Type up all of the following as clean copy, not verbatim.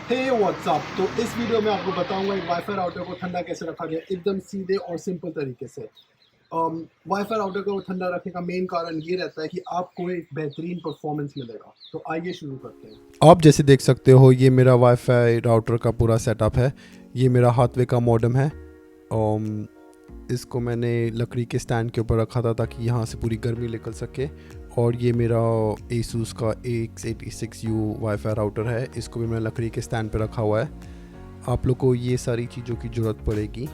हे WhatsApp. तो इस video में आपको बताऊंगा एक वाईफाई राउटर को ठंडा कैसे रखा जाए एकदम सीधे और सिंपल तरीके से। वाईफाई राउटर को ठंडा रखने का मेन कारण ये रहता है कि आपको एक बेहतरीन परफॉर्मेंस मिलेगा। तो आइए शुरू करते हैं। आप जैसे देख सकते हो ये मेरा वाईफाई राउटर का पूरा सेटअप है। ये मेरा हाथवे का मॉडेम है। इसको मैंने लकड़ी के स्टैंड के ऊपर रखा था ताकि यहाँ से पूरी गर्मी निकल सके। और ये मेरा Asus का X86U वाईफाई राउटर है। इसको भी मैंने लकड़ी के स्टैंड पे रखा हुआ है। आप लोग को ये सारी चीज़ों की ज़रूरत पड़ेगी।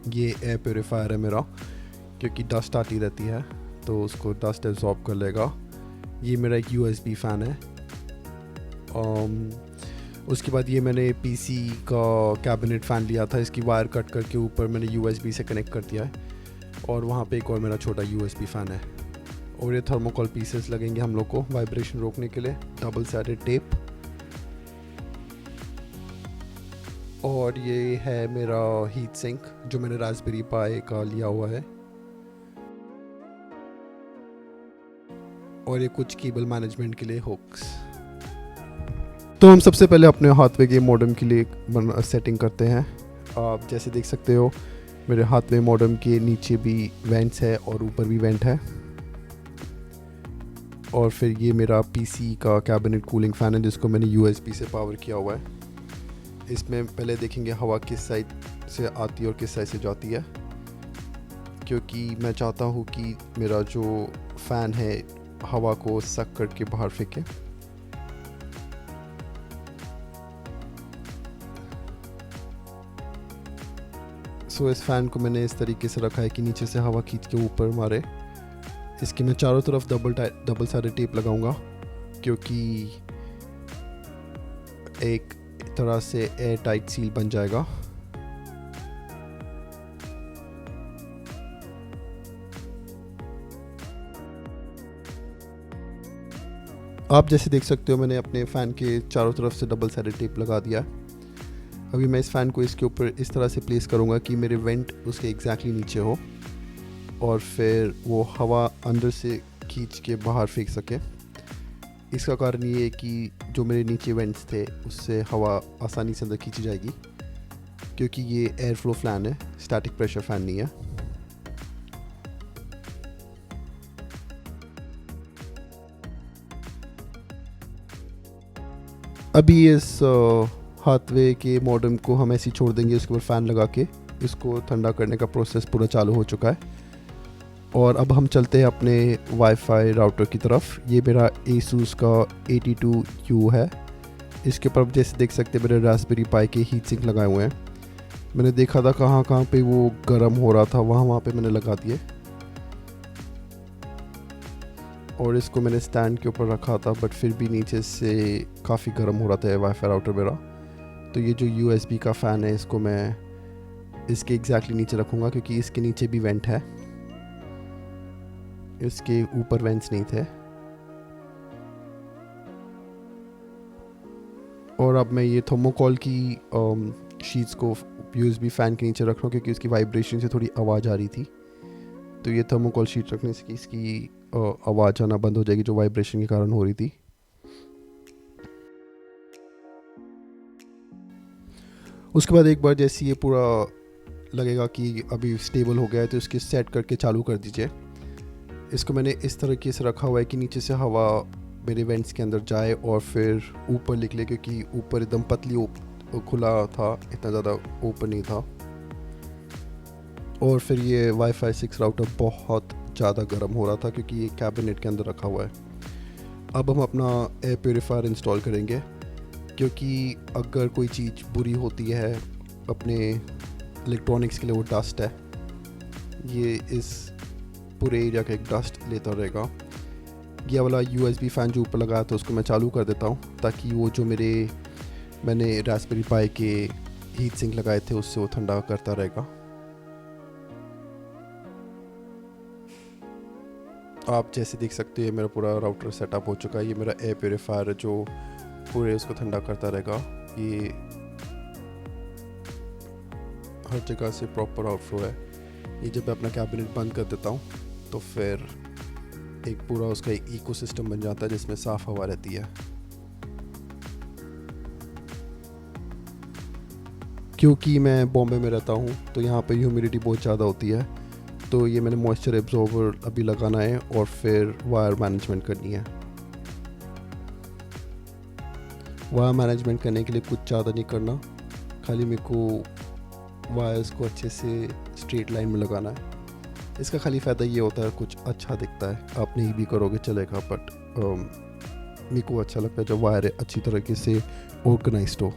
ये एयर प्योरीफायर है मेरा, क्योंकि डस्ट आती रहती है तो उसको डस्ट एब्जॉर्ब कर लेगा। ये मेरा एक USB फ़ैन है। उसके बाद ये मैंने PC का कैबिनेट फ़ैन लिया था। इसकी वायर कट करके ऊपर मैंने USB से कनेक्ट कर दिया है। और वहाँ पे एक और मेरा छोटा USB फ़ैन है। और ये थर्मोकोल पीसेस लगेंगे हम लोग को वाइब्रेशन रोकने के लिए, डबल साइडेड टेप। और ये है मेरा हीट सिंक जो मैंने रास्पबेरी पाई का लिया हुआ है। और ये कुछ केबल मैनेजमेंट के लिए हुक्स। तो हम सबसे पहले अपने हाथवे के मॉडेम के लिए सेटिंग करते हैं। आप जैसे देख सकते हो मेरे हाथवे मॉडेम के नीचे भी वेंट्स है और ऊपर भी वेंट है। और फिर ये मेरा PC का कैबिनेट कूलिंग फ़ैन है जिसको मैंने USB से पावर किया हुआ है। इसमें पहले देखेंगे हवा किस साइड से आती है और किस साइड से जाती है, क्योंकि मैं चाहता हूँ कि मेरा जो फ़ैन है हवा को सक करके बाहर फेंके। सो इस फ़ैन को मैंने इस तरीके से रखा है कि नीचे से हवा खींच के ऊपर मारे। इसकी मैं चारों तरफ डबल साइडेड टेप लगाऊंगा, क्योंकि एक तरह से एयर टाइट सील बन जाएगा। आप जैसे देख सकते हो मैंने अपने फ़ैन के चारों तरफ से डबल साइडेड टेप लगा दिया। अभी मैं इस फ़ैन को इसके ऊपर इस तरह से प्लेस करूँगा कि मेरे वेंट उसके एग्जैक्टली नीचे हो और फिर वो हवा अंदर से खींच के बाहर फेंक सके। इसका कारण ये है कि जो मेरे नीचे वेंट्स थे उससे हवा आसानी से अंदर खींची जाएगी, क्योंकि ये एयर फ्लो फ़ैन है, स्टैटिक प्रेशर फ़ैन नहीं है। अभी इस हाथवे के मॉडेम को हम ऐसे ही छोड़ देंगे। उसके ऊपर फ़ैन लगा के इसको ठंडा करने का प्रोसेस पूरा चालू हो चुका है। और अब हम चलते हैं अपने वाईफाई राउटर की तरफ। ये मेरा Asus का 82U है। इसके ऊपर जैसे देख सकते हैं मेरे रास्पबेरी पाई के हीट सिंक लगाए हुए हैं। मैंने देखा था कहाँ कहाँ पे वो गर्म हो रहा था, वहाँ पे मैंने लगा दिए। और इसको मैंने स्टैंड के ऊपर रखा था, बट फिर भी नीचे से काफ़ी गर्म हो रहा था वाईफाई राउटर मेरा। तो ये जो USB का फ़ैन है इसको मैं इसके एग्जैक्टली नीचे रखूँगा, क्योंकि इसके नीचे भी वेंट है, इसके ऊपर वेंट्स नहीं थे। और अब मैं ये थर्मोकोल की शीट्स को USB फ़ैन के नीचे रख रहा हूँ, क्योंकि उसकी वाइब्रेशन से थोड़ी आवाज़ आ रही थी। तो ये थर्मोकोल शीट रखने से इसकी आवाज़ आना बंद हो जाएगी जो वाइब्रेशन के कारण हो रही थी। उसके बाद एक बार जैसे ये पूरा लगेगा कि अभी स्टेबल हो गया है तो इसके सेट करके चालू कर दीजिए। इसको मैंने इस तरीके से रखा हुआ है कि नीचे से हवा मेरे वेंट्स के अंदर जाए और फिर ऊपर निकले, क्योंकि ऊपर एकदम पतली खुला था, इतना ज़्यादा ओपन नहीं था। और फिर ये वाईफाई 6 राउटर बहुत ज़्यादा गर्म हो रहा था, क्योंकि ये कैबिनेट के अंदर रखा हुआ है। अब हम अपना एयर प्योरीफायर इंस्टॉल करेंगे, क्योंकि अगर कोई चीज़ बुरी होती है अपने इलेक्ट्रॉनिक्स के लिए वो डस्ट है। ये इस पूरे एरिया का एक डस्ट लेता रहेगा। ये वाला USB फ़ैन जो ऊपर लगाया था उसको मैं चालू कर देता हूँ, ताकि वो जो मैंने रास्पबेरी पाई के हीट सिंक लगाए थे उससे वो ठंडा करता रहेगा। आप जैसे देख सकते हैं मेरा पूरा राउटर सेटअप हो चुका है। ये मेरा एयर प्योरीफायर है जो पूरे उसको ठंडा करता रहेगा। ये हर जगह से प्रॉपर आउटफ्लो है। ये जब मैं अपना कैबिनेट बंद कर देता हूँ तो फिर एक पूरा उसका एक इकोसिस्टम बन जाता है जिसमें साफ़ हवा रहती है। क्योंकि मैं बॉम्बे में रहता हूँ तो यहाँ पे ह्यूमिडिटी बहुत ज़्यादा होती है, तो ये मैंने मॉइस्चर एब्जॉर्बर अभी लगाना है और फिर वायर मैनेजमेंट करनी है। वायर मैनेजमेंट करने के लिए कुछ ज़्यादा नहीं करना, खाली मेरे को वायर्स को अच्छे से स्ट्रेट लाइन में लगाना है। इसका खाली फ़ायदा ये होता है कुछ अच्छा दिखता है, आप नहीं भी करोगे चलेगा, बट मेरे को अच्छा लगता है जब वायर अच्छी तरीके से ऑर्गेनाइज्ड हो।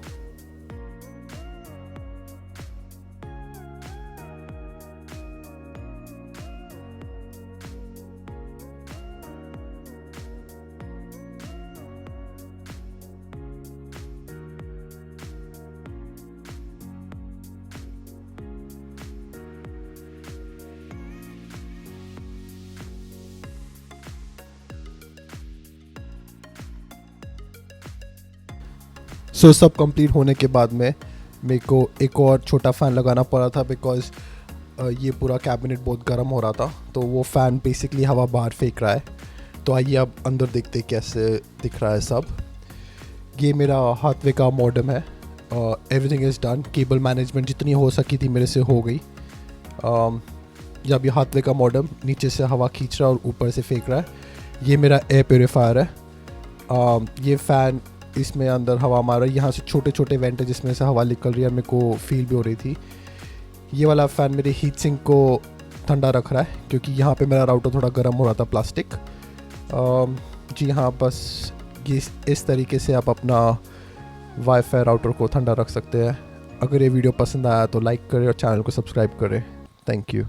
सो सब कंप्लीट होने के बाद में मेरे को एक और छोटा फ़ैन लगाना पड़ा था, बिकॉज़ ये पूरा कैबिनेट बहुत गर्म हो रहा था, तो वो फ़ैन बेसिकली हवा बाहर फेंक रहा है। तो आइए अब अंदर देखते कैसे दिख रहा है सब। ये मेरा हाथवे का मॉडेम है, everything is done. Cable management जितनी हो सकी थी मेरे से हो गई। जब ये हाथवे का मॉडेम नीचे से हवा खींच रहा है और ऊपर से फेंक रहा है। ये मेरा एयर प्योरीफायर है। ये फ़ैन इसमें अंदर हवा मार रहा है, यहाँ से छोटे छोटे वेंट है जिसमें से हवा निकल रही है, मेरे को फील भी हो रही थी। ये वाला फ़ैन मेरे हीट सिंक को ठंडा रख रहा है, क्योंकि यहाँ पे मेरा राउटर थोड़ा गर्म हो रहा था प्लास्टिक। जी हाँ, बस ये इस तरीके से आप अपना वाईफाई राउटर को ठंडा रख सकते हैं। अगर ये वीडियो पसंद आया तो लाइक करें और चैनल को सब्सक्राइब करें। Thank you.